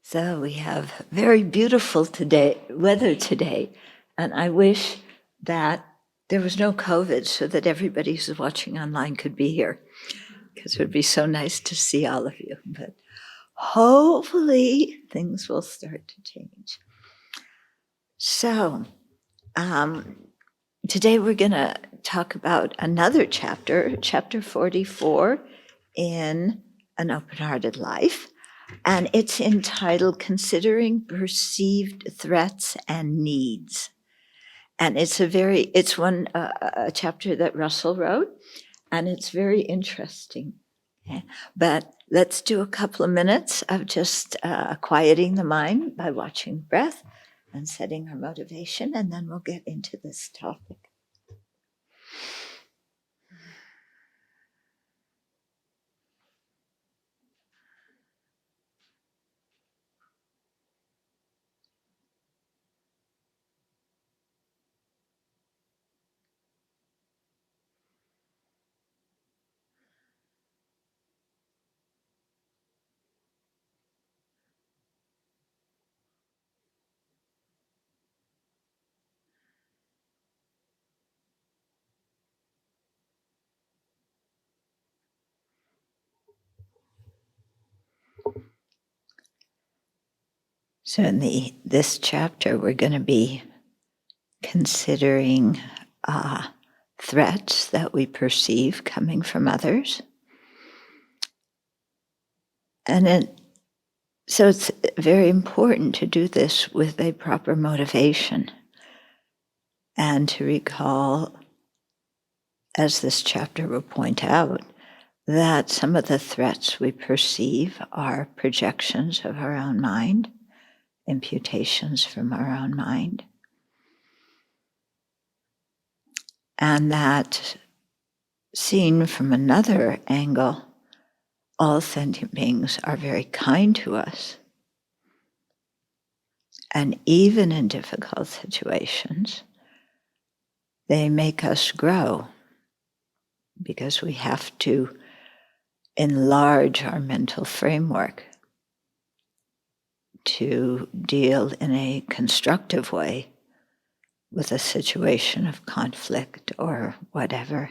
So we have very beautiful weather today, and I wish that there was no COVID so that everybody who's watching online could be here, because it would be so nice to see all of you. But hopefully things will start to change. So today we're going to talk about another chapter, chapter 44 in An Open-Hearted Life. And it's entitled Considering Perceived Threats and Needs. And it's a chapter that Russell wrote, and it's very interesting. Okay. But let's do a couple of minutes of just quieting the mind by watching breath and setting our motivation, and then we'll get into this topic. So in this chapter, we're going to be considering threats that we perceive coming from others. And so it's very important to do this with a proper motivation and to recall, as this chapter will point out, that some of the threats we perceive are projections of our own mind, imputations from our own mind. And that, seen from another angle, all sentient beings are very kind to us. And even in difficult situations, they make us grow because we have to enlarge our mental framework to deal in a constructive way with a situation of conflict or whatever.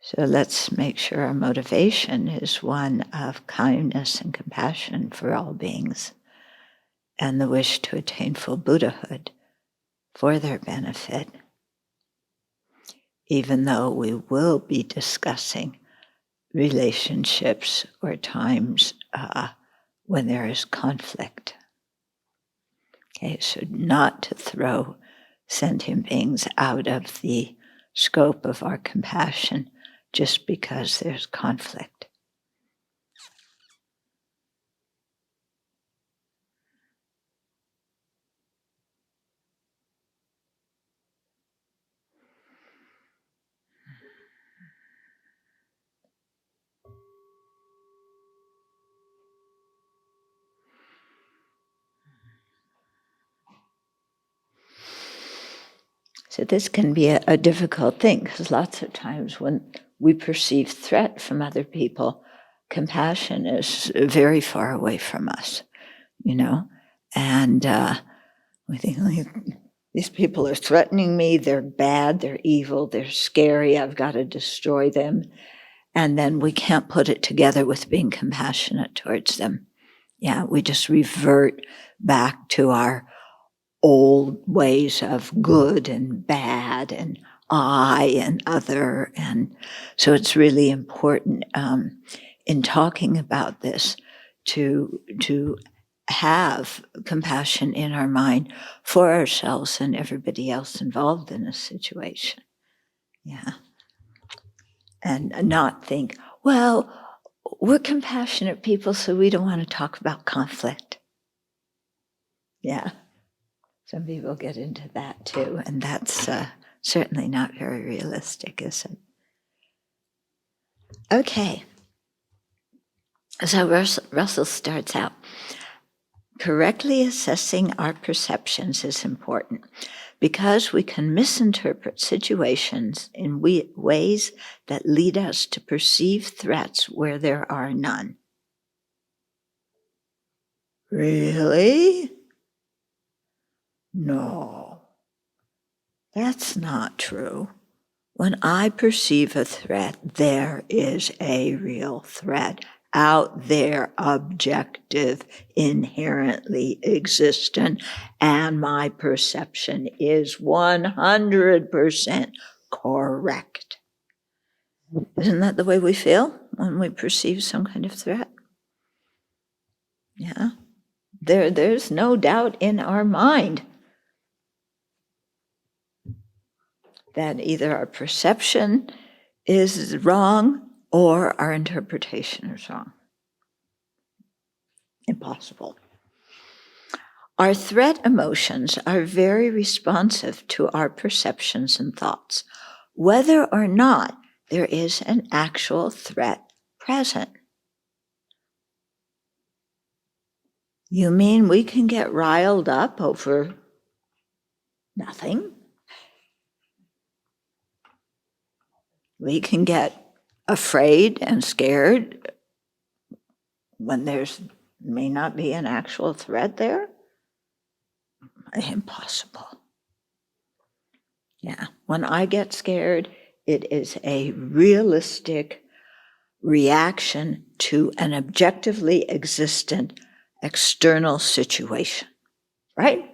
So let's make sure our motivation is one of kindness and compassion for all beings and the wish to attain full Buddhahood for their benefit, even though we will be discussing relationships or times when there is conflict. Okay, so not to throw sentient beings out of the scope of our compassion just because there's conflict. So this can be a difficult thing because lots of times when we perceive threat from other people, compassion is very far away from us, and we think, these people are threatening me, they're bad, they're evil, they're scary, I've got to destroy them. And then we can't put it together with being compassionate towards them. Yeah, we just revert back to our old ways of good and bad and I and other. And so it's really important in talking about this to have compassion in our mind for ourselves and everybody else involved in a situation. Yeah. And not think, well, we're compassionate people, so we don't want to talk about conflict. Yeah. Some people get into that too, and that's certainly not very realistic, is it? Okay. So Russell starts out, correctly assessing our perceptions is important. because we can misinterpret situations in ways that lead us to perceive threats where there are none. Really? No, that's not true. When I perceive a threat, there is a real threat out there, objective, inherently existent, and my perception is 100% correct. Isn't that the way we feel when we perceive some kind of threat? Yeah. There's no doubt in our mind that either our perception is wrong or our interpretation is wrong. Impossible. Our threat emotions are very responsive to our perceptions and thoughts, whether or not there is an actual threat present. You mean we can get riled up over nothing? We can get afraid and scared when there's may not be an actual threat there? Impossible. Yeah, when I get scared, it is a realistic reaction to an objectively existent external situation, right?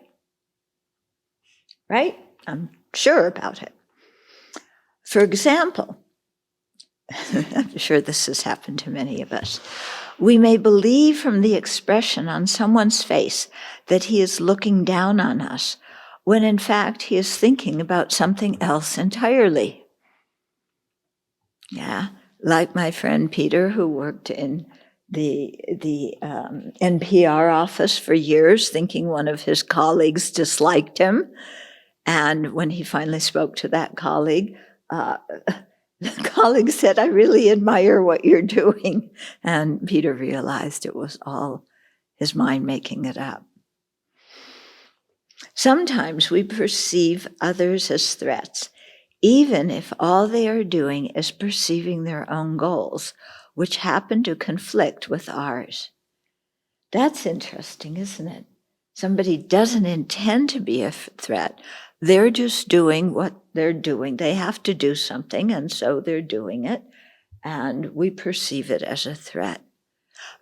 Right? I'm sure about it. For example, I'm sure this has happened to many of us. We may believe from the expression on someone's face that he is looking down on us, when in fact he is thinking about something else entirely. Yeah, like my friend Peter, who worked in the NPR office for years, thinking one of his colleagues disliked him. And when he finally spoke to that colleague, the colleague said, "I really admire what you're doing." And Peter realized it was all his mind making it up. Sometimes we perceive others as threats, even if all they are doing is perceiving their own goals, which happen to conflict with ours. That's interesting, isn't it? Somebody doesn't intend to be a threat. They're just doing what they're doing. They have to do something, and so they're doing it, and we perceive it as a threat.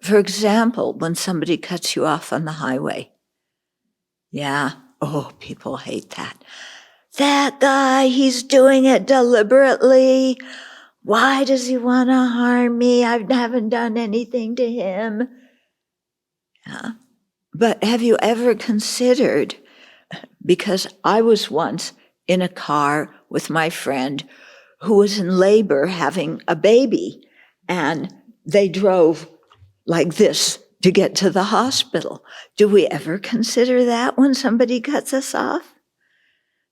For example, when somebody cuts you off on the highway. Yeah, people hate that. That guy, he's doing it deliberately. Why does he want to harm me? I haven't done anything to him. Yeah. But have you ever considered, because I was once in a car with my friend who was in labor having a baby, and they drove like this to get to the hospital. Do we ever consider that when somebody cuts us off?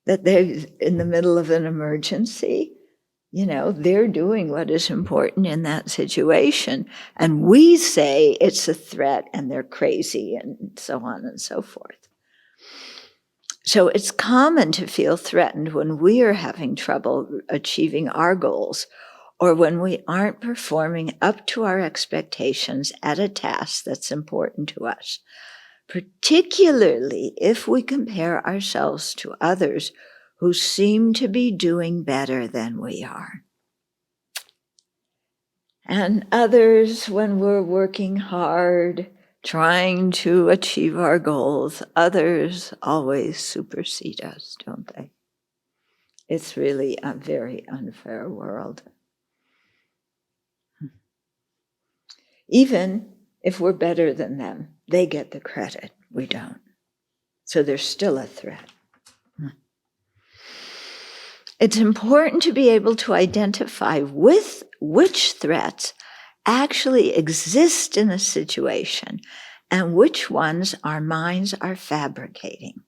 That they're in the middle of an emergency? You know, they're doing what is important in that situation. And we say it's a threat and they're crazy and so on and so forth. So it's common to feel threatened when we are having trouble achieving our goals, or when we aren't performing up to our expectations at a task that's important to us, particularly if we compare ourselves to others who seem to be doing better than we are. And others, when we're working hard, trying to achieve our goals, others always supersede us, don't they? It's really a very unfair world. Even if we're better than them, they get the credit, we don't. So there's still a threat. It's important to be able to identify with which threats actually exist in a situation and which ones our minds are fabricating.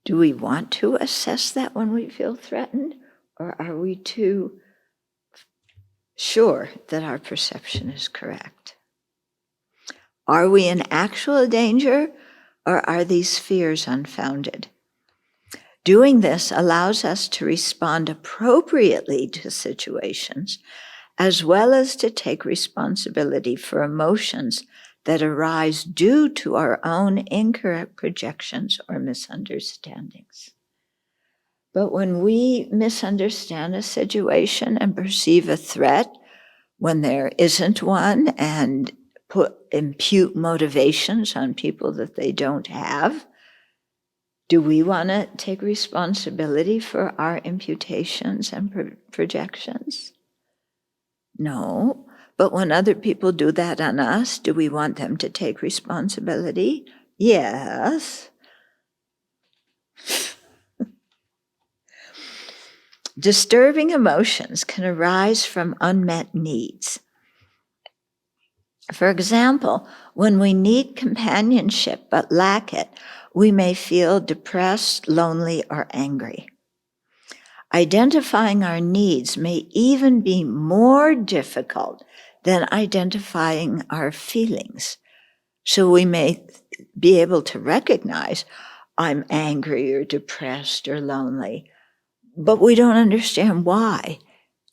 Do we want to assess that when we feel threatened, or are we too sure that our perception is correct? Are we in actual danger, or are these fears unfounded? Doing this allows us to respond appropriately to situations, as well as to take responsibility for emotions that arise due to our own incorrect projections or misunderstandings. But when we misunderstand a situation and perceive a threat when there isn't one, and impute motivations on people that they don't have, do we want to take responsibility for our imputations and projections? No. But when other people do that on us, do we want them to take responsibility? Yes. Disturbing emotions can arise from unmet needs. For example, when we need companionship but lack it, we may feel depressed, lonely, or angry. Identifying our needs may even be more difficult than identifying our feelings. So we may be able to recognize, I'm angry or depressed or lonely, but we don't understand why,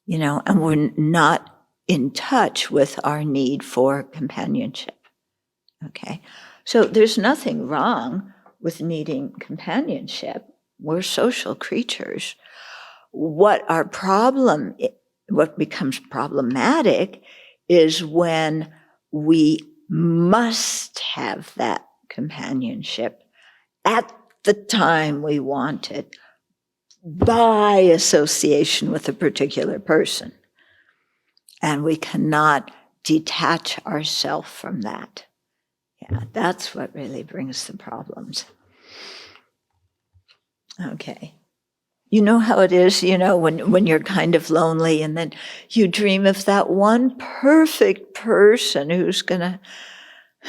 and we're not in touch with our need for companionship. Okay, so there's nothing wrong with needing companionship. We're social creatures. What becomes problematic is when we must have that companionship at the time we want it by association with a particular person. And we cannot detach ourselves from that. Yeah, that's what really brings the problems. Okay. You know how it is, when you're kind of lonely and then you dream of that one perfect person who's going to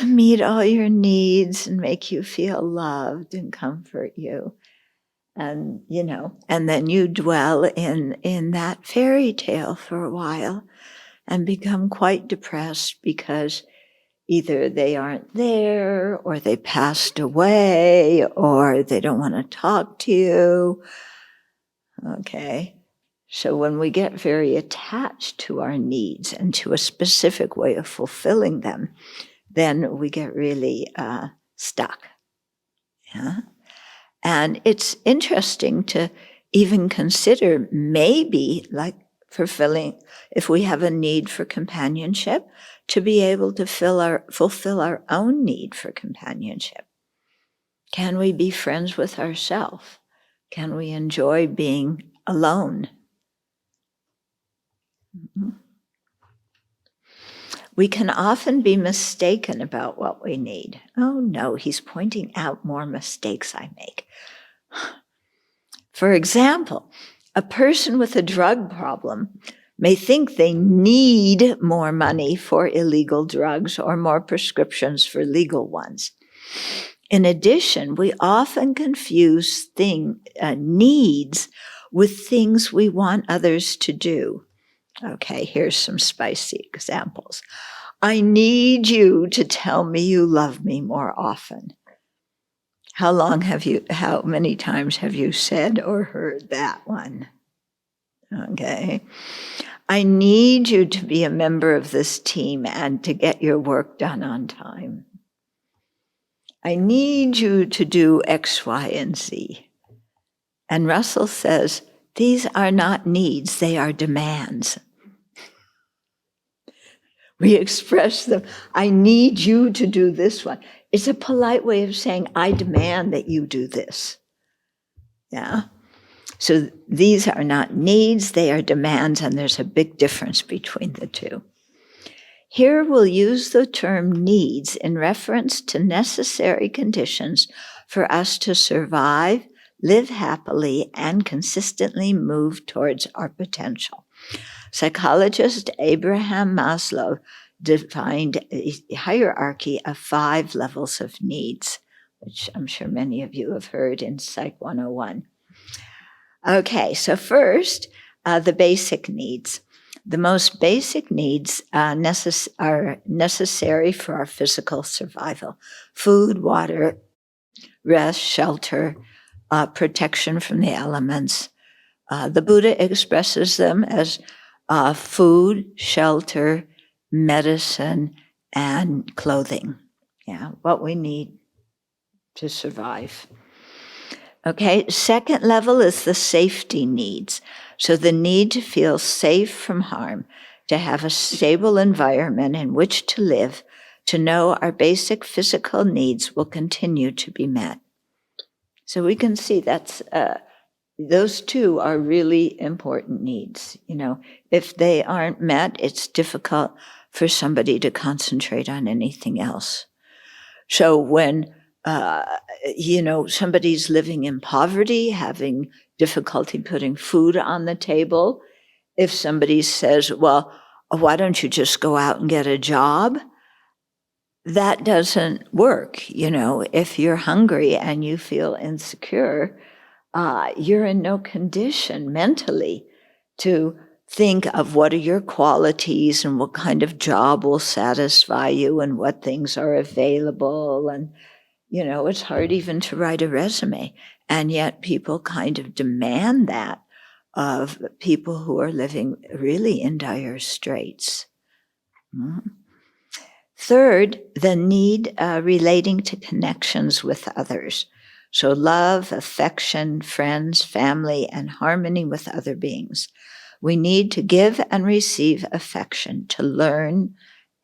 meet all your needs and make you feel loved and comfort you. And, and then you dwell in that fairy tale for a while and become quite depressed because either they aren't there, or they passed away, or they don't want to talk to you. Okay, so when we get very attached to our needs and to a specific way of fulfilling them, then we get really stuck. Yeah, and it's interesting to even consider maybe like fulfilling, if we have a need for companionship, to be able to fulfill our own need for companionship. Can we be friends with ourselves? Can we enjoy being alone? Mm-hmm. We can often be mistaken about what we need. Oh no, he's pointing out more mistakes I make. For example, a person with a drug problem may think they need more money for illegal drugs or more prescriptions for legal ones. In addition, we often confuse needs with things we want others to do. Okay, here's some spicy examples. I need you to tell me you love me more often. How many times have you said or heard that one? Okay. I need you to be a member of this team and to get your work done on time. I need you to do X, Y, and Z. And Russell says, these are not needs, they are demands. We express them. I need you to do this one. It's a polite way of saying, I demand that you do this. Yeah. So these are not needs, they are demands, and there's a big difference between the two. Here we'll use the term needs in reference to necessary conditions for us to survive, live happily, and consistently move towards our potential. Psychologist Abraham Maslow defined a hierarchy of 5 levels of needs, which I'm sure many of you have heard in Psych 101. Okay, so first, the basic needs. The most basic needs are necessary for our physical survival: food, water, rest, shelter, protection from the elements. The Buddha expresses them as food, shelter, medicine, and clothing. Yeah, what we need to survive. Okay, second level is the safety needs. So the need to feel safe from harm, to have a stable environment in which to live, to know our basic physical needs will continue to be met. So we can see that's those two are really important needs. You know, if they aren't met, it's difficult for somebody to concentrate on anything else. So when somebody's living in poverty, having difficulty putting food on the table, if somebody says, well, why don't you just go out and get a job? That doesn't work. You know, if you're hungry and you feel insecure, you're in no condition mentally to think of what are your qualities and what kind of job will satisfy you and what things are available. And, you know, it's hard even to write a resume. And yet people kind of demand that of people who are living really in dire straits. Mm-hmm. Third, the need relating to connections with others. So love, affection, friends, family, and harmony with other beings. We need to give and receive affection, to learn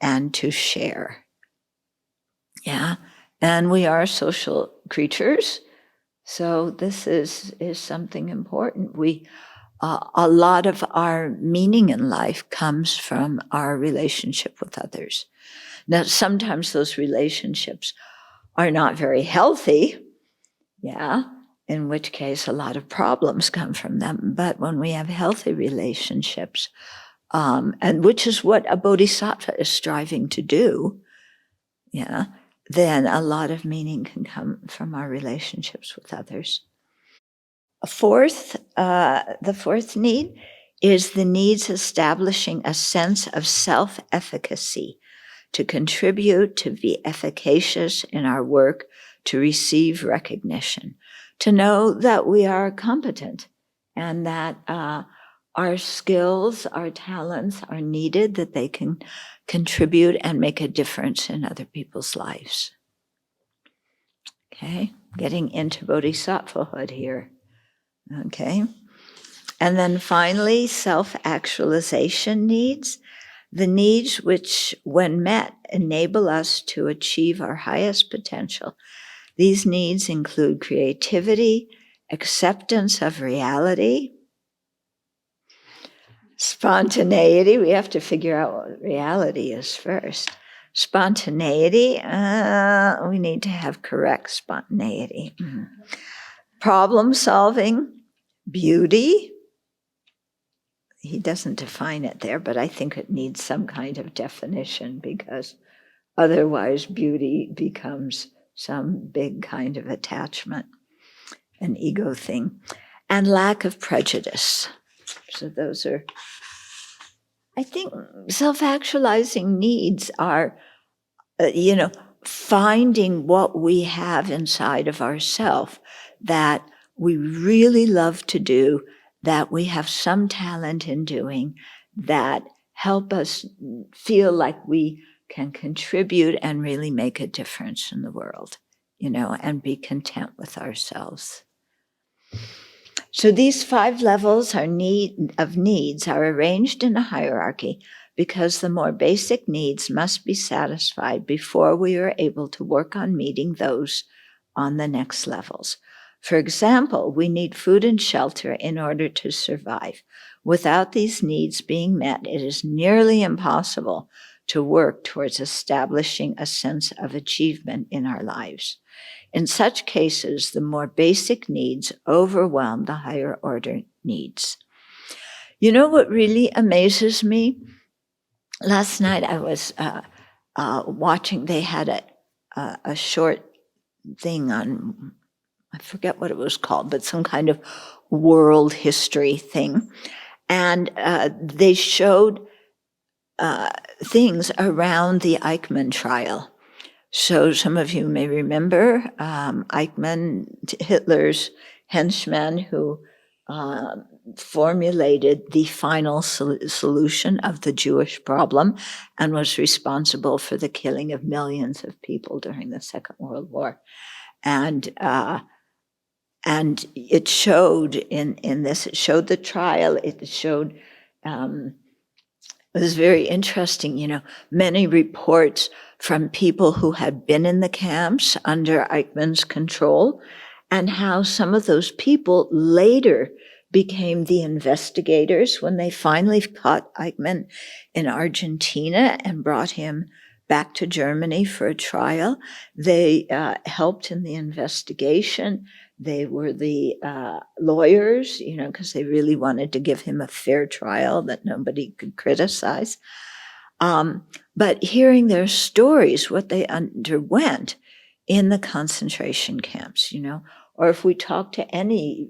and to share. Yeah, and we are social creatures, so this is something important. A lot of our meaning in life comes from our relationship with others. Now, sometimes those relationships are not very healthy, yeah, in which case a lot of problems come from them. But when we have healthy relationships, and which is what a bodhisattva is striving to do, yeah, then a lot of meaning can come from our relationships with others. The fourth need is the needs establishing a sense of self-efficacy, to contribute, to be efficacious in our work, to receive recognition, to know that we are competent and that our skills, our talents are needed, that they can contribute and make a difference in other people's lives. Okay, getting into bodhisattvahood here. Okay, and then finally, self-actualization needs. The needs which, when met, enable us to achieve our highest potential. These needs include creativity, acceptance of reality, spontaneity. We have to figure out what reality is first. Spontaneity, we need to have correct spontaneity. Problem solving, beauty. He doesn't define it there, but I think it needs some kind of definition, because otherwise beauty becomes some big kind of attachment, an ego thing. And lack of prejudice. So those are, I think, self-actualizing needs are, finding what we have inside of ourselves that we really love to do, that we have some talent in doing, that help us feel like we can contribute and really make a difference in the world, and be content with ourselves. So these 5 levels of needs are arranged in a hierarchy because the more basic needs must be satisfied before we are able to work on meeting those on the next levels. For example, we need food and shelter in order to survive. Without these needs being met, it is nearly impossible to work towards establishing a sense of achievement in our lives. In such cases, the more basic needs overwhelm the higher order needs. You know what really amazes me? Last night I was watching, they had a short thing on, I forget what it was called, but some kind of world history thing. And they showed things around the Eichmann trial, So some of you may remember Eichmann, Hitler's henchman, who formulated the final solution of the Jewish problem and was responsible for the killing of millions of people during the Second World War. And it showed in this, it showed the trial, it showed, it was very interesting, many reports from people who had been in the camps under Eichmann's control, and how some of those people later became the investigators when they finally caught Eichmann in Argentina and brought him back to Germany for a trial. They helped in the investigation. They were the lawyers, because they really wanted to give him a fair trial that nobody could criticize. But hearing their stories, what they underwent in the concentration camps, or if we talk to any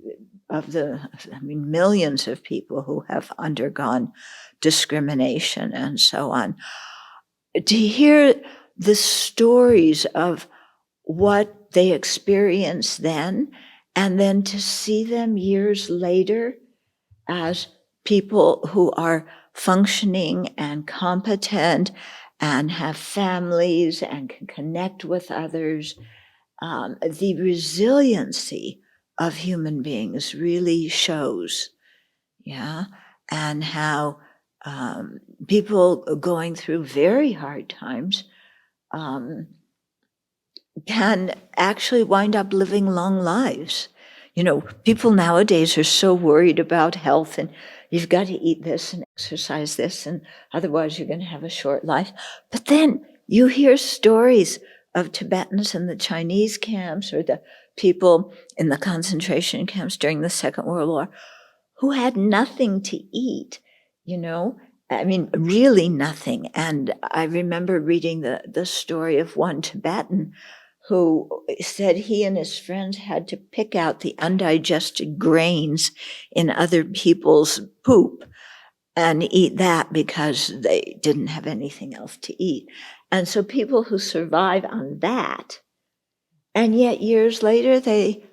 of the, millions of people who have undergone discrimination and so on, to hear the stories of what they experienced then, and then to see them years later as people who are functioning and competent and have families and can connect with others, the resiliency of human beings really shows, and how people going through very hard times can actually wind up living long lives. People nowadays are so worried about health, and you've got to eat this and exercise this, and otherwise you're going to have a short life. But then you hear stories of Tibetans in the Chinese camps, or the people in the concentration camps during the Second World War, who had nothing to eat, really nothing. And I remember reading the story of one Tibetan who said he and his friends had to pick out the undigested grains in other people's poop and eat that because they didn't have anything else to eat. And so people who survive on that, and yet years later they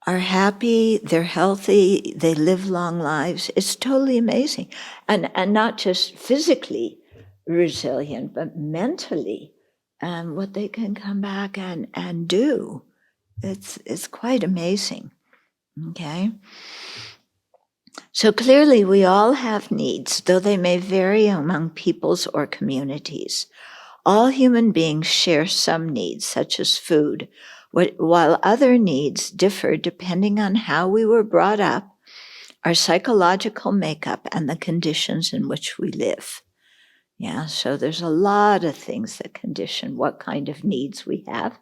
are happy, they're healthy, they live long lives. It's totally amazing. And not just physically resilient, but mentally, what they can come back and do. It's quite amazing. Okay? So clearly we all have needs, though they may vary among peoples or communities. All human beings share some needs, such as food, while other needs differ depending on how we were brought up, our psychological makeup, and the conditions in which we live. So there's a lot of things that condition what kind of needs we have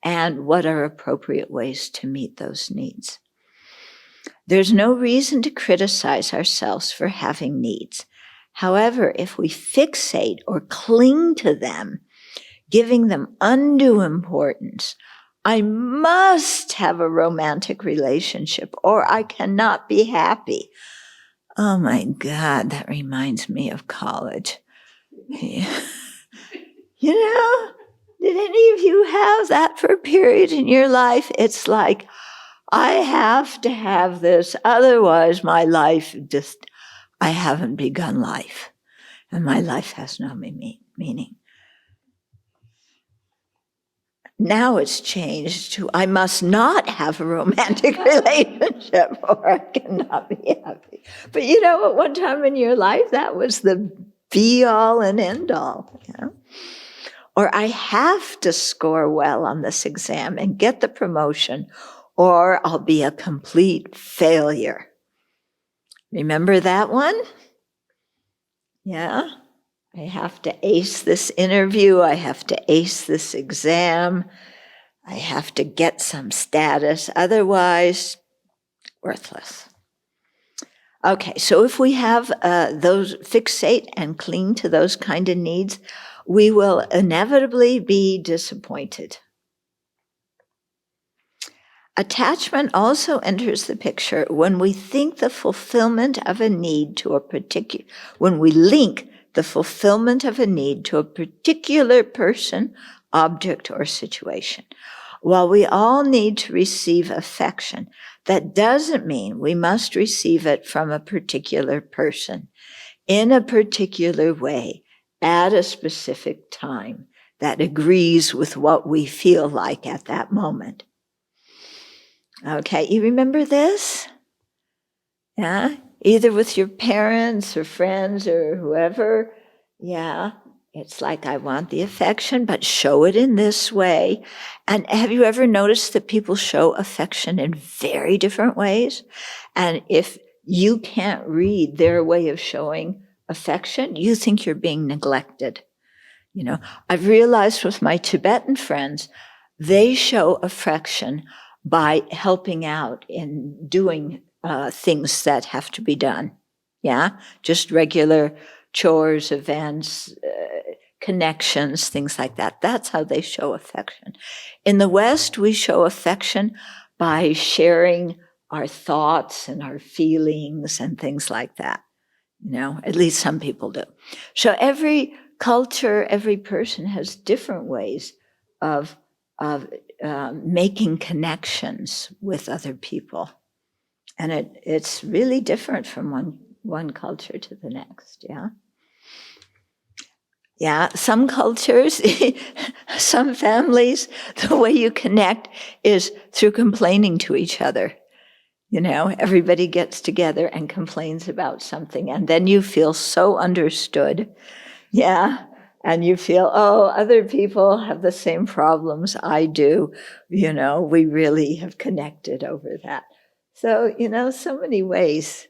and what are appropriate ways to meet those needs. There's no reason to criticize ourselves for having needs. However, if we fixate or cling to them, giving them undue importance, I must have a romantic relationship or I cannot be happy. Oh my God, that reminds me of college. Did any of you have that for a period in your life? It's like, I have to have this, otherwise my life I haven't begun life, and my life has no meaning. Now it's changed to, I must not have a romantic relationship or I cannot be happy. But at one time in your life, that was the be-all and end-all. Or I have to score well on this exam and get the promotion, or I'll be a complete failure. Remember that one? Yeah? I have to ace this interview. I have to ace this exam. I have to get some status. Otherwise, worthless. Okay, so if we have those fixate and cling to those kind of needs, we will inevitably be disappointed. Attachment also enters the picture when we think the fulfillment of a need to when we link the fulfillment of a need to a particular person, object, or situation. While we all need to receive affection, that doesn't mean we must receive it from a particular person, in a particular way, at a specific time that agrees with what we feel like at that moment. Okay, you remember this? Yeah, either with your parents or friends or whoever. Yeah, it's like, I want the affection, but show it in this way. And have you ever noticed that people show affection in very different ways? And if you can't read their way of showing affection, you think you're being neglected. You know, I've realized with my Tibetan friends, they show affection by helping out in doing things that have to be done. Yeah, just regular chores, events, connections, things like that. That's how they show affection. In the West, we show affection by sharing our thoughts and our feelings and things like that. You know, at least some people do. So every culture, every person has different ways of making connections with other people. And it's really different from one culture to the next, yeah? Yeah, some cultures, some families, the way you connect is through complaining to each other. You know, everybody gets together and complains about something, and then you feel so understood. Yeah, and you feel, oh, other people have the same problems I do. You know, we really have connected over that. So, you know, so many ways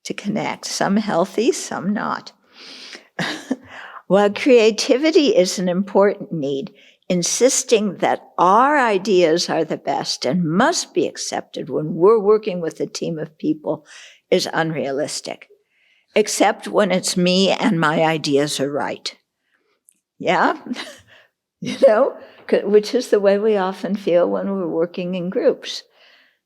to connect, some healthy, some not. While creativity is an important need, insisting that our ideas are the best and must be accepted when we're working with a team of people is unrealistic, except when it's me and my ideas are right. Yeah? You know, which is the way we often feel when we're working in groups.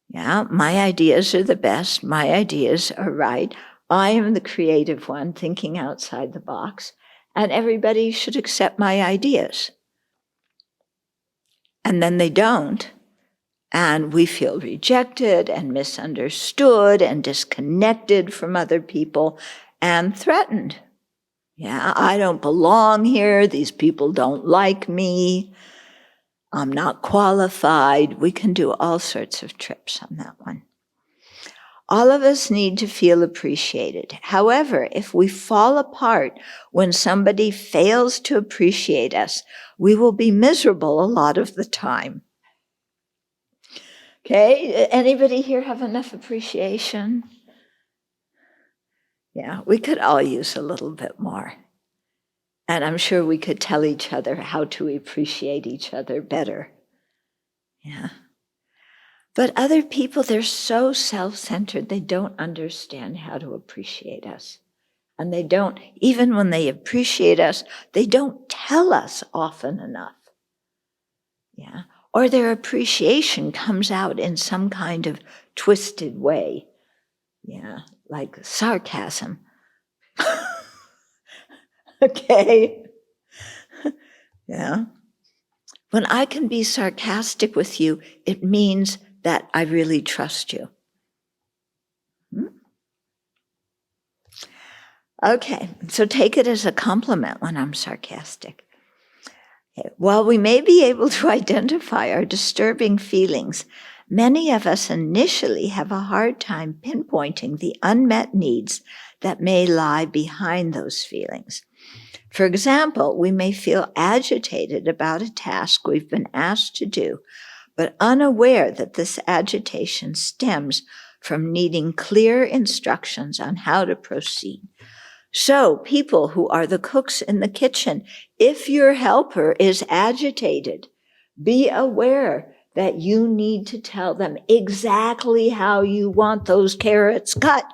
Yeah, my ideas are the best. My ideas are right. I am the creative one thinking outside the box, and everybody should accept my ideas. And then they don't, and we feel rejected and misunderstood and disconnected from other people and threatened. Yeah, I don't belong here. These people don't like me. I'm not qualified. We can do all sorts of trips on that one. All of us need to feel appreciated. However, if we fall apart when somebody fails to appreciate us, we will be miserable a lot of the time. Okay, anybody here have enough appreciation? Yeah, we could all use a little bit more. And I'm sure we could tell each other how to appreciate each other better. Yeah. But other people, they're so self-centered, they don't understand how to appreciate us. And they don't, even when they appreciate us, they don't tell us often enough. Yeah. Or their appreciation comes out in some kind of twisted way. Yeah, like sarcasm. Okay. Yeah. When I can be sarcastic with you, it means that I really trust you. Okay, so take it as a compliment when I'm sarcastic. Okay. While we may be able to identify our disturbing feelings, many of us initially have a hard time pinpointing the unmet needs that may lie behind those feelings. For example, we may feel agitated about a task we've been asked to do, but unaware that this agitation stems from needing clear instructions on how to proceed. So people who are the cooks in the kitchen, if your helper is agitated, be aware that you need to tell them exactly how you want those carrots cut,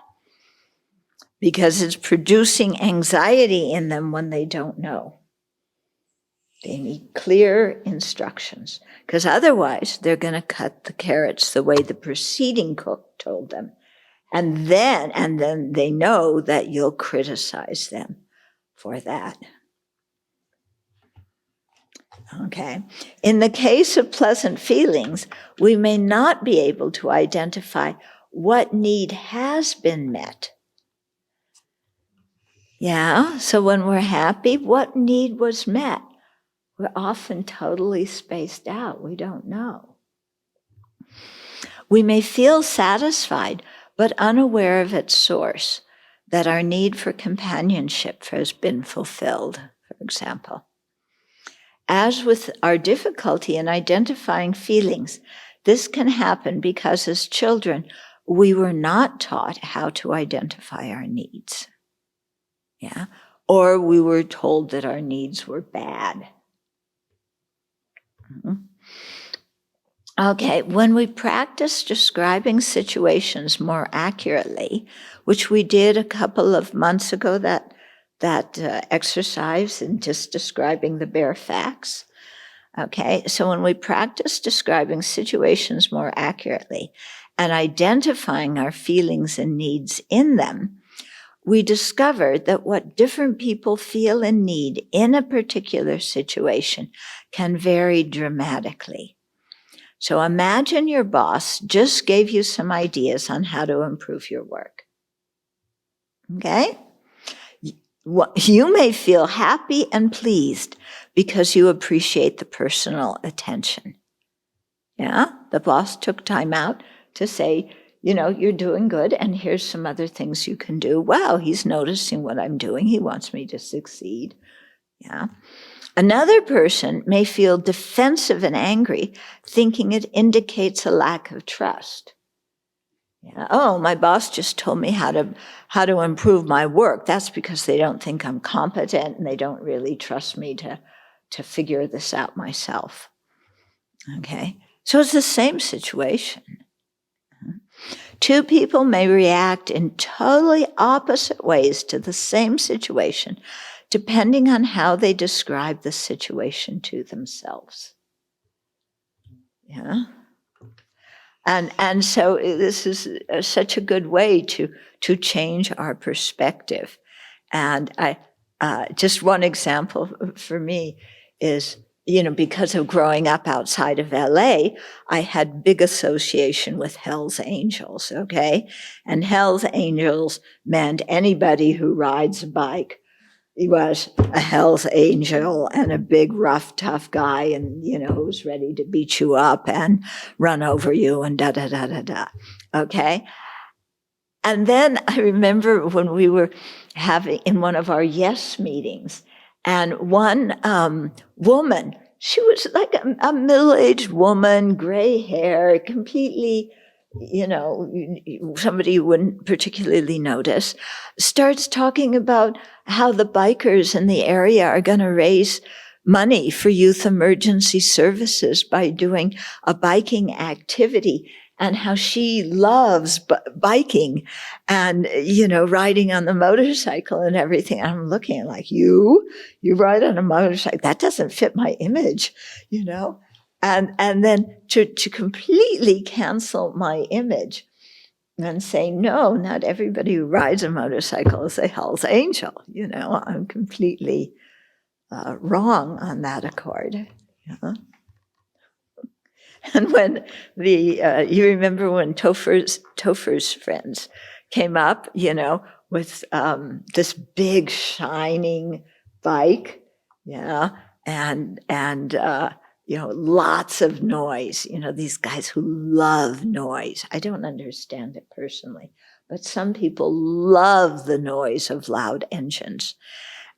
because it's producing anxiety in them when they don't know. They need clear instructions, because otherwise they're going to cut the carrots the way the preceding cook told them. And then they know that you'll criticize them for that. Okay. In the case of pleasant feelings, we may not be able to identify what need has been met. Yeah, so when we're happy, what need was met? We're often totally spaced out. We don't know. We may feel satisfied, but unaware of its source, that our need for companionship has been fulfilled, for example. As with our difficulty in identifying feelings, this can happen because as children, we were not taught how to identify our needs. Yeah, or we were told that our needs were bad. Okay, when we practice describing situations more accurately, which we did a couple of months ago, that exercise in just describing the bare facts. Okay, so when we practice describing situations more accurately and identifying our feelings and needs in them, we discovered that what different people feel and need in a particular situation can vary dramatically. So imagine your boss just gave you some ideas on how to improve your work. Okay? You may feel happy and pleased because you appreciate the personal attention. Yeah? The boss took time out to say, you're doing good, and here's some other things you can do. Wow, he's noticing what I'm doing. He wants me to succeed. Yeah. Another person may feel defensive and angry, thinking it indicates a lack of trust. Yeah. Oh, my boss just told me how to improve my work. That's because they don't think I'm competent and they don't really trust me to figure this out myself. Okay. So it's the same situation. Two people may react in totally opposite ways to the same situation, depending on how they describe the situation to themselves. Yeah. And so this is such a good way to change our perspective. And just one example for me is, because of growing up outside of LA, I had big association with Hell's Angels, okay? And Hell's Angels meant anybody who rides a bike. He was a Hell's Angel and a big, rough, tough guy, and, who's ready to beat you up and run over you and da-da-da-da-da, okay? And then I remember when we were having, in one of our yes meetings, and one woman, she was like a middle-aged woman, gray hair, completely, somebody you wouldn't particularly notice, starts talking about how the bikers in the area are going to raise money for youth emergency services by doing a biking activity, and how she loves biking and, riding on the motorcycle and everything. I'm looking like, you ride on a motorcycle. That doesn't fit my image, And then to completely cancel my image and say, no, not everybody who rides a motorcycle is a Hell's Angel. I'm completely wrong on that accord. And when you remember when Topher's friends came up, with this big shining bike, and lots of noise. These guys who love noise. I don't understand it personally, but some people love the noise of loud engines,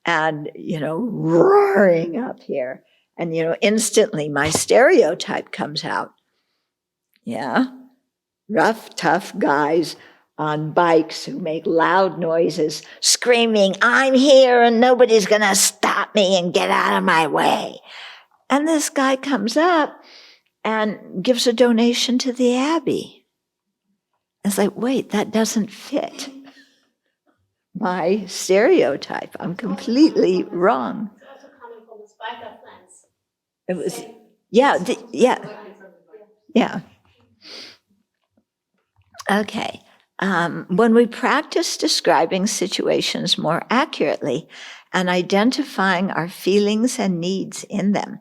and roaring up here. And, instantly my stereotype comes out. Yeah. Rough, tough guys on bikes who make loud noises, screaming, I'm here and nobody's going to stop me and get out of my way. And this guy comes up and gives a donation to the Abbey. It's like, wait, that doesn't fit my stereotype. I'm completely wrong. It's also coming from the spiker plants. It was, yeah. Okay. When we practice describing situations more accurately and identifying our feelings and needs in them,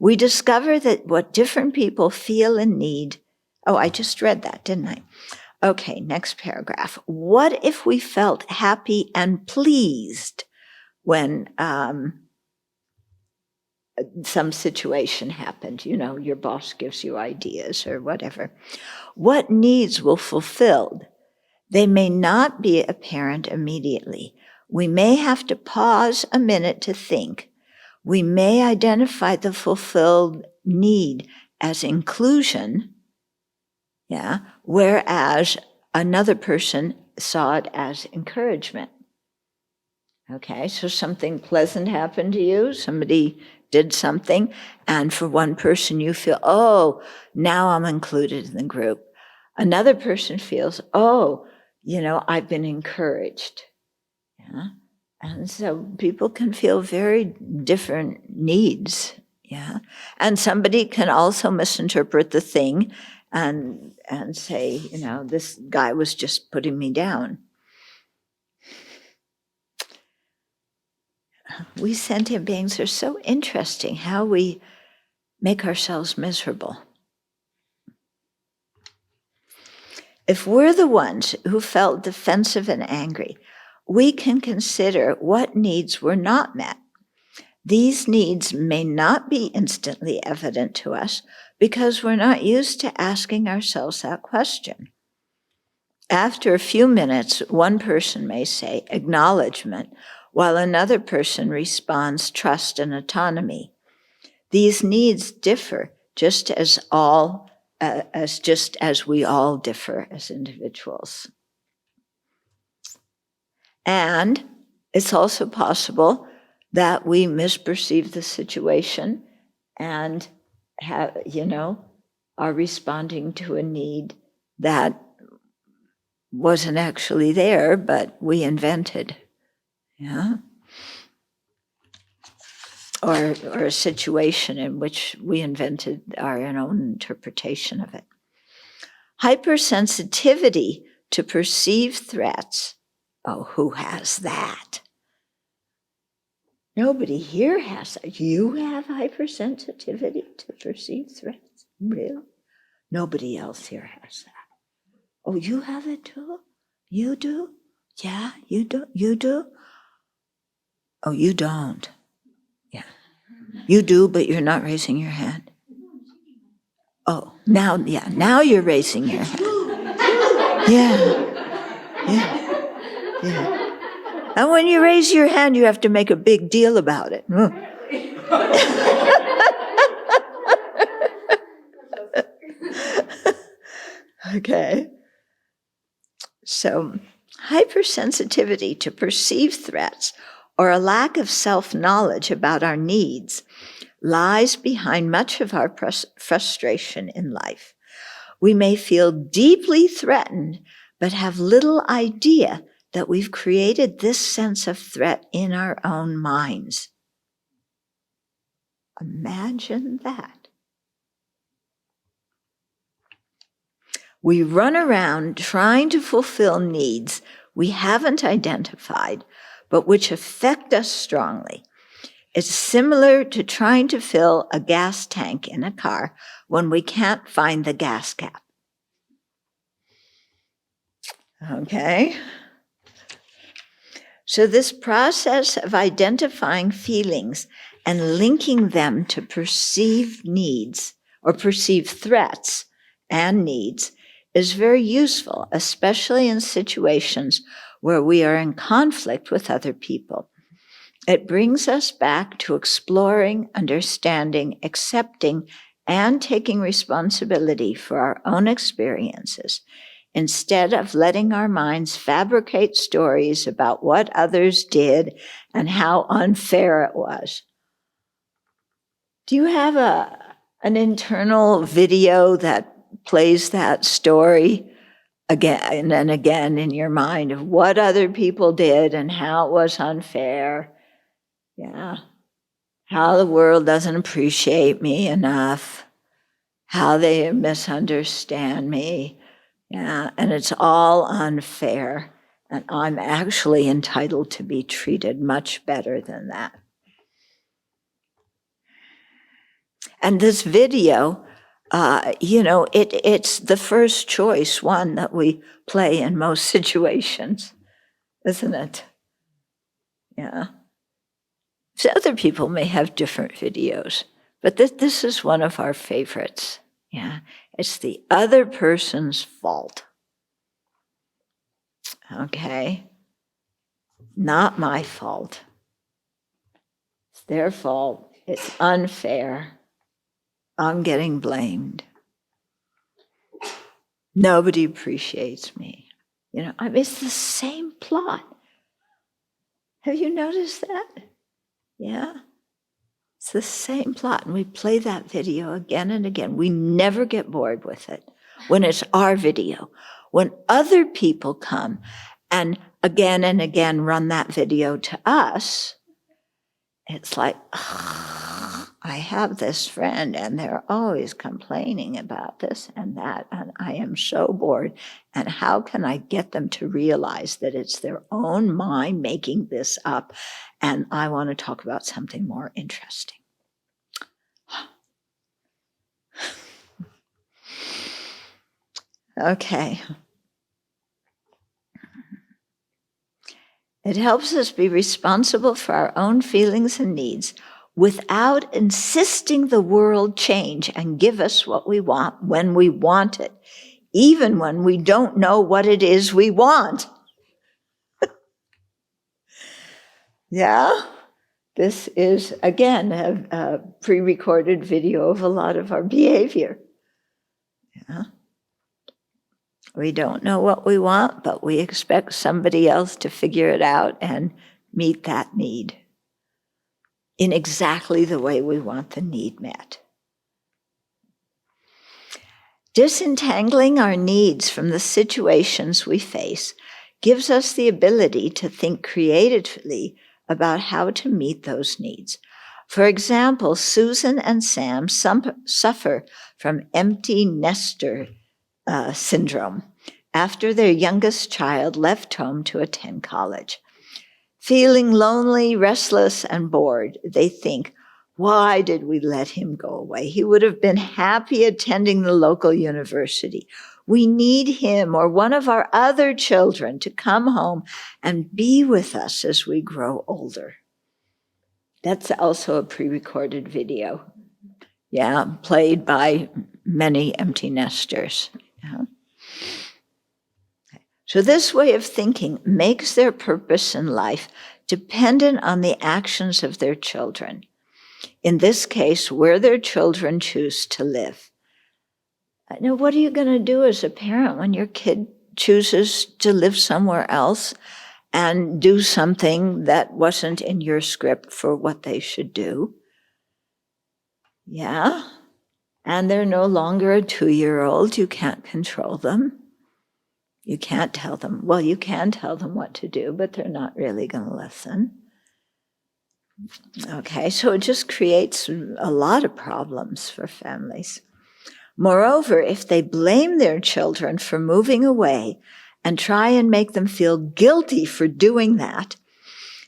We discover that what different people feel and need. Oh, I just read that, didn't I? Okay, next paragraph. What if we felt happy and pleased when some situation happened? You know, your boss gives you ideas or whatever. What needs will fulfilled? They may not be apparent immediately. We may have to pause a minute to think. We may identify the fulfilled need as inclusion, yeah, whereas another person saw it as encouragement. Okay, so something pleasant happened to you, somebody did something, and for one person you feel, oh, now I'm included in the group. Another person feels, oh, you know, I've been encouraged. Yeah. And so people can feel very different needs. Yeah. And somebody can also misinterpret the thing and say, you know, this guy was just putting me down. We sentient beings are so interesting how we make ourselves miserable. If we're the ones who felt defensive and angry, we can consider what needs were not met. These needs may not be instantly evident to us because we're not used to asking ourselves that question. After a few minutes, one person may say acknowledgement, while another person responds trust and autonomy. These needs differ just as we all differ as individuals. And it's also possible that we misperceive the situation and are responding to a need that wasn't actually there, but we invented. Yeah. Or a situation in which we invented our own interpretation of it. Hypersensitivity to perceived threats. Oh, who has that? Nobody here has that. You have hypersensitivity to perceived threats? Really? Nobody else here has that. Oh, you have it too? You do? Yeah, you do? You do? Oh, you don't. Yeah. You do, but you're not raising your hand. Oh, now you're raising your hand. Yeah. And when you raise your hand, you have to make a big deal about it. Okay. So, hypersensitivity to perceived threats or a lack of self-knowledge about our needs lies behind much of our frustration in life. We may feel deeply threatened, but have little idea that we've created this sense of threat in our own minds. Imagine that. We run around trying to fulfill needs we haven't identified, but which affect us strongly. It's similar to trying to fill a gas tank in a car when we can't find the gas cap. Okay? So this process of identifying feelings and linking them to perceived needs or perceived threats and needs is very useful, especially in situations where we are in conflict with other people. It brings us back to exploring, understanding, accepting, and taking responsibility for our own experiences, instead of letting our minds fabricate stories about what others did and how unfair it was. Do you have an internal video that plays that story again and again in your mind of what other people did and how it was unfair? Yeah. How the world doesn't appreciate me enough, how they misunderstand me. Yeah, and it's all unfair, and I'm actually entitled to be treated much better than that. And this video, it's the first choice one that we play in most situations, isn't it? Yeah. So other people may have different videos, but this is one of our favorites. Yeah. It's the other person's fault. Okay. Not my fault. It's their fault. It's unfair. I'm getting blamed. Nobody appreciates me. It's the same plot. Have you noticed that? Yeah. It's the same plot. And we play that video again and again. We never get bored with it when it's our video. When other people come and again run that video to us, it's like, I have this friend and they're always complaining about this and that, and I am so bored. And how can I get them to realize that it's their own mind making this up, and I want to talk about something more interesting? Okay. It helps us be responsible for our own feelings and needs without insisting the world change and give us what we want when we want it, even when we don't know what it is we want. Yeah? This is, again, a pre-recorded video of a lot of our behavior. Yeah? We don't know what we want, but we expect somebody else to figure it out and meet that need in exactly the way we want the need met. Disentangling our needs from the situations we face gives us the ability to think creatively about how to meet those needs. For example, Susan and Sam suffer from empty nester syndrome after their youngest child left home to attend college. Feeling lonely, restless, and bored, they think, why did we let him go away? He would have been happy attending the local university. We need him or one of our other children to come home and be with us as we grow older. That's also a pre-recorded video. Yeah, played by many empty nesters. Yeah. So this way of thinking makes their purpose in life dependent on the actions of their children. In this case, where their children choose to live. Now, what are you going to do as a parent when your kid chooses to live somewhere else and do something that wasn't in your script for what they should do? Yeah. And they're no longer a 2-year-old. You can't control them. You can't tell them, well, you can tell them what to do, but they're not really going to listen. Okay, so it just creates a lot of problems for families. Moreover, if they blame their children for moving away and try and make them feel guilty for doing that,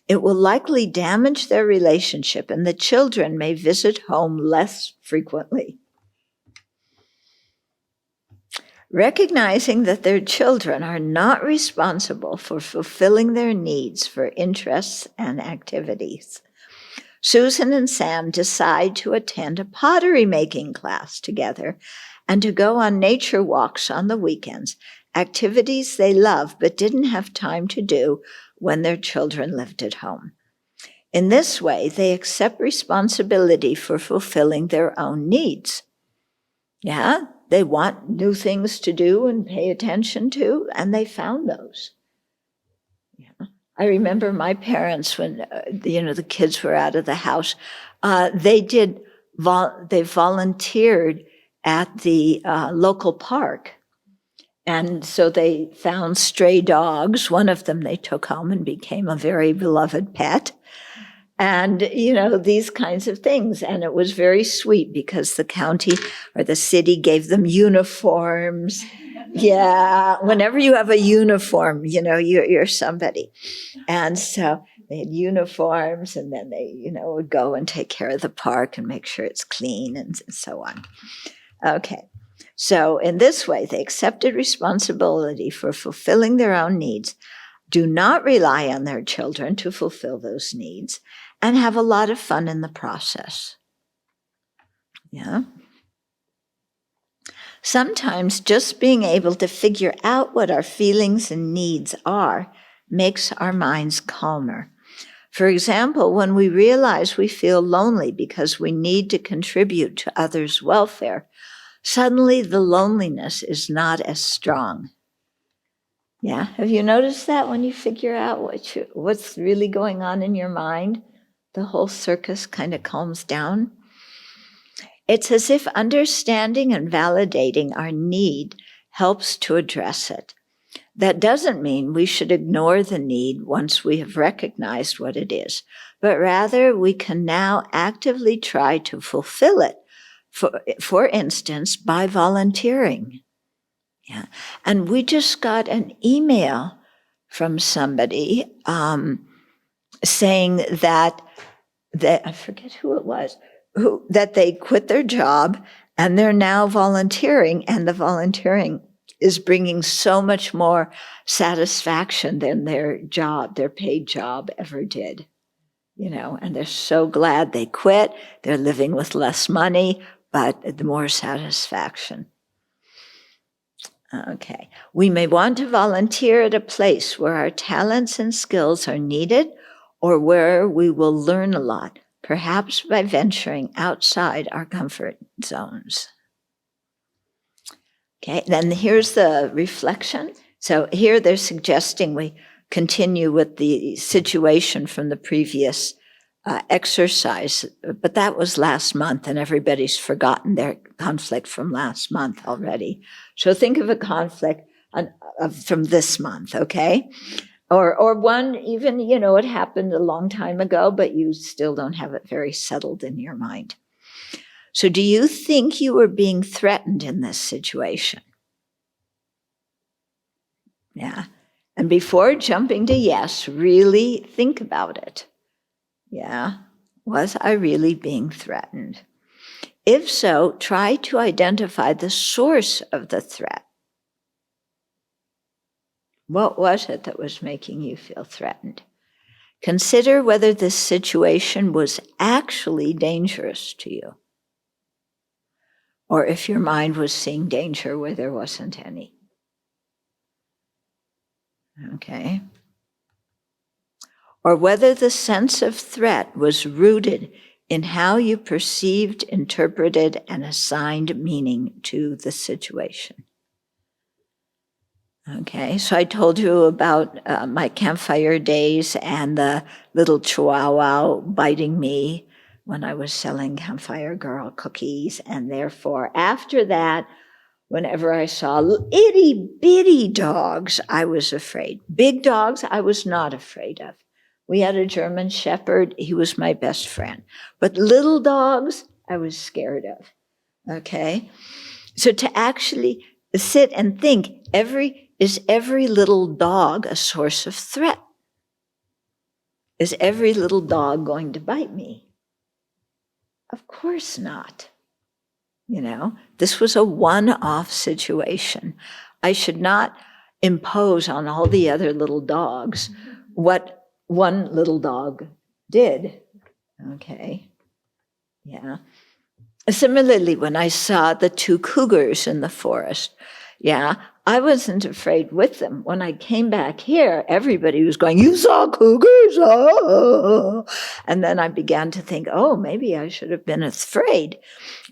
it will likely damage their relationship and the children may visit home less frequently. Recognizing that their children are not responsible for fulfilling their needs for interests and activities, Susan and Sam decide to attend a pottery making class together and to go on nature walks on the weekends, activities they love but didn't have time to do when their children lived at home. In this way, they accept responsibility for fulfilling their own needs. Yeah, they want new things to do and pay attention to, and they found those. Yeah. I remember my parents when the kids were out of the house. They volunteered at the local park, and so they found stray dogs. One of them they took home and became a very beloved pet. And, these kinds of things. And it was very sweet because the county or the city gave them uniforms. Yeah, whenever you have a uniform, you're somebody. And so They had uniforms, and then they, would go and take care of the park and make sure it's clean and so on. Okay. So in this way, they accepted responsibility for fulfilling their own needs, do not rely on their children to fulfill those needs, and have a lot of fun in the process. Yeah. Sometimes just being able to figure out what our feelings and needs are makes our minds calmer. For example, when we realize we feel lonely because we need to contribute to others' welfare, suddenly the loneliness is not as strong. Yeah, have you noticed that when you figure out what's really going on in your mind, the whole circus kind of calms down? It's as if understanding and validating our need helps to address it. That doesn't mean we should ignore the need once we have recognized what it is, but rather we can now actively try to fulfill it, for instance, by volunteering. Yeah. And we just got an email from somebody saying that I forget who it was, that they quit their job and they're now volunteering, and the volunteering is bringing so much more satisfaction than their paid job ever did. And they're so glad they quit. They're living with less money, but more satisfaction. Okay. We may want to volunteer at a place where our talents and skills are needed, or where we will learn a lot, perhaps by venturing outside our comfort zones. Okay, then here's the reflection. So here they're suggesting we continue with the situation from the previous exercise, but that was last month, and everybody's forgotten their conflict from last month already. So think of a conflict from this month, okay? Or one, even, it happened a long time ago, but you still don't have it very settled in your mind. So do you think you were being threatened in this situation? Yeah. And before jumping to yes, really think about it. Yeah. Was I really being threatened? If so, try to identify the source of the threat. What was it that was making you feel threatened? Consider whether this situation was actually dangerous to you, or if your mind was seeing danger where there wasn't any. Okay. Or whether the sense of threat was rooted in how you perceived, interpreted, and assigned meaning to the situation. Okay, so I told you about my campfire days and the little chihuahua biting me when I was selling Campfire Girl cookies, and therefore after that, whenever I saw itty bitty dogs, I was afraid. Big dogs, I was not afraid of. We had a German Shepherd, he was my best friend. But little dogs, I was scared of. Okay, so to actually sit and think, is every little dog a source of threat? Is every little dog going to bite me? Of course not. This was a one-off situation. I should not impose on all the other little dogs what one little dog did. Okay. Yeah. Similarly, when I saw the two cougars in the forest, I wasn't afraid with them. When I came back here, everybody was going, "You saw cougars?" Oh. And then I began to think, oh, maybe I should have been afraid.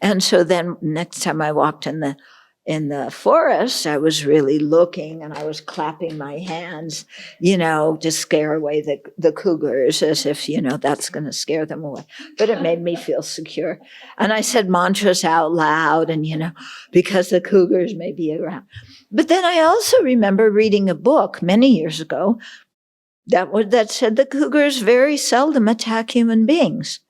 And so then next time I walked in the forest, I was really looking, and I was clapping my hands, to scare away the cougars, as if, that's going to scare them away. But it made me feel secure. And I said mantras out loud, and, because the cougars may be around. But then I also remember reading a book many years ago that said the cougars very seldom attack human beings.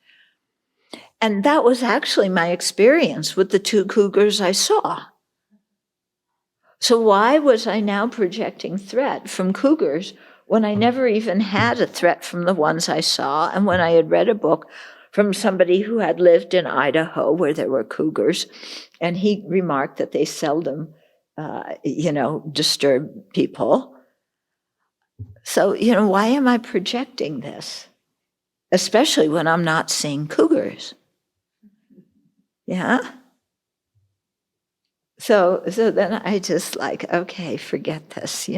And that was actually my experience with the two cougars I saw. So why was I now projecting threat from cougars when I never even had a threat from the ones I saw, and when I had read a book from somebody who had lived in Idaho where there were cougars, and he remarked that they seldom, disturb people. So, why am I projecting this? Especially when I'm not seeing cougars. Yeah? So then I just okay, forget this,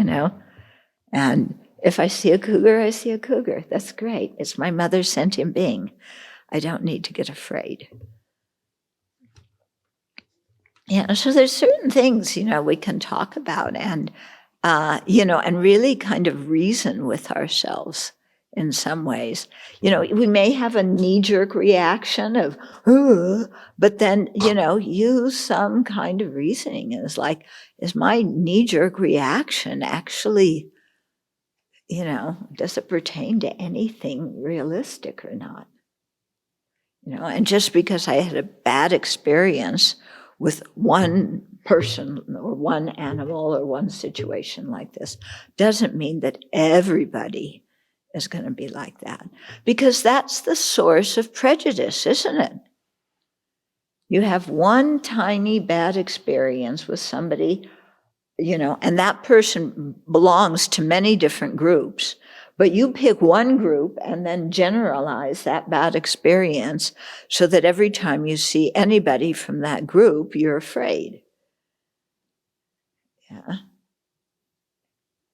And if I see a cougar, I see a cougar. That's great. It's my mother's sentient being. I don't need to get afraid. Yeah, so there's certain things, we can talk about and, and really kind of reason with ourselves in some ways. We may have a knee-jerk reaction of, but then, use some kind of reasoning. It's like, is my knee-jerk reaction actually, does it pertain to anything realistic or not? And just because I had a bad experience with one person or one animal or one situation like this doesn't mean that everybody is going to be like that. Because that's the source of prejudice, isn't it? You have one tiny bad experience with somebody, and that person belongs to many different groups, but you pick one group and then generalize that bad experience so that every time you see anybody from that group, you're afraid. Yeah.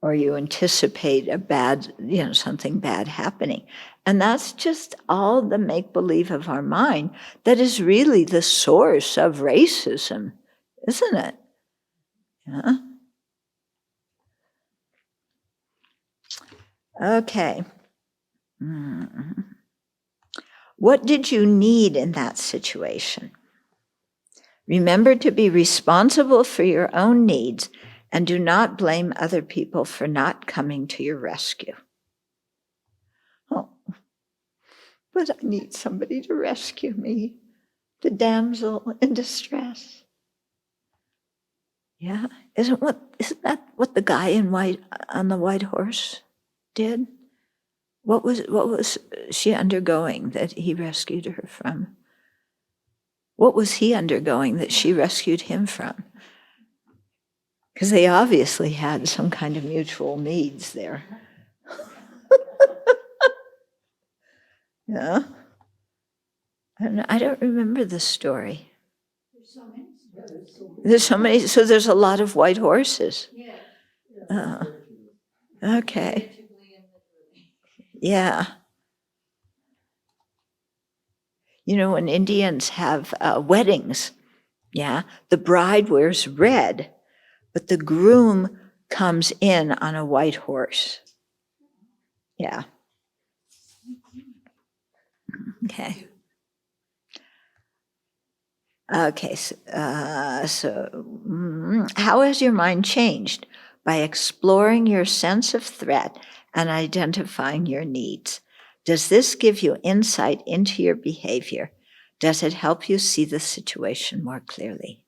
Or you anticipate a bad, something bad happening. And that's just all the make-believe of our mind that is really the source of racism, isn't it? Yeah. Okay. What did you need in that situation? Remember to be responsible for your own needs and do not blame other people for not coming to your rescue. Oh, but I need somebody to rescue me, the damsel in distress. Yeah, isn't that what the guy in white on the white horse did? What was she undergoing that he rescued her from? What was he undergoing that she rescued him from? Because they obviously had some kind of mutual needs there. Yeah. And I don't remember the story. There's so many, so there's a lot of white horses. Okay. Yeah. When Indians have weddings, the bride wears red, but the groom comes in on a white horse. Yeah. Okay. Okay, so how has your mind changed? By exploring your sense of threat and identifying your needs. Does this give you insight into your behavior? Does it help you see the situation more clearly?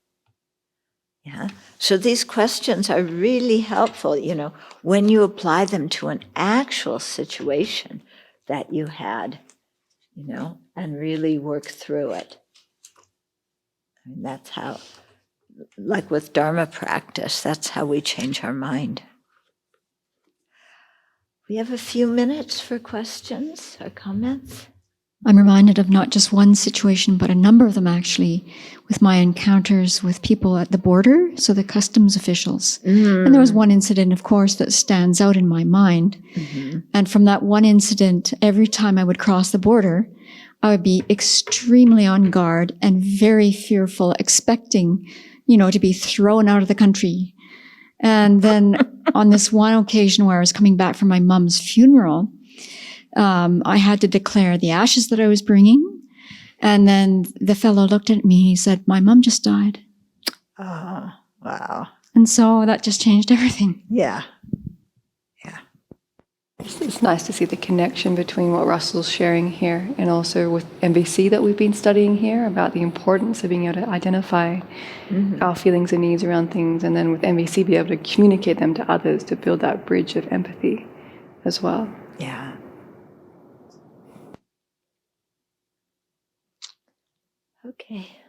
Yeah. So these questions are really helpful, when you apply them to an actual situation that you had, and really work through it. I mean, that's how, like with Dharma practice, that's how we change our mind. We have a few minutes for questions or comments. I'm reminded of not just one situation, but a number of them actually, with my encounters with people at the border, so the customs officials. And there was one incident, of course, that stands out in my mind. And from that one incident, every time I would cross the border, I would be extremely on guard and very fearful, expecting, to be thrown out of the country. And then on this one occasion where I was coming back from my mom's funeral, I had to declare the ashes that I was bringing. And then the fellow looked at me, he said, "My mom just died." Oh, wow. And so that just changed everything. Yeah. It's nice to see the connection between what Russell's sharing here and also with MBC that we've been studying here about the importance of being able to identify our feelings and needs around things, and then with MBC be able to communicate them to others to build that bridge of empathy. as well. Yeah. Okay.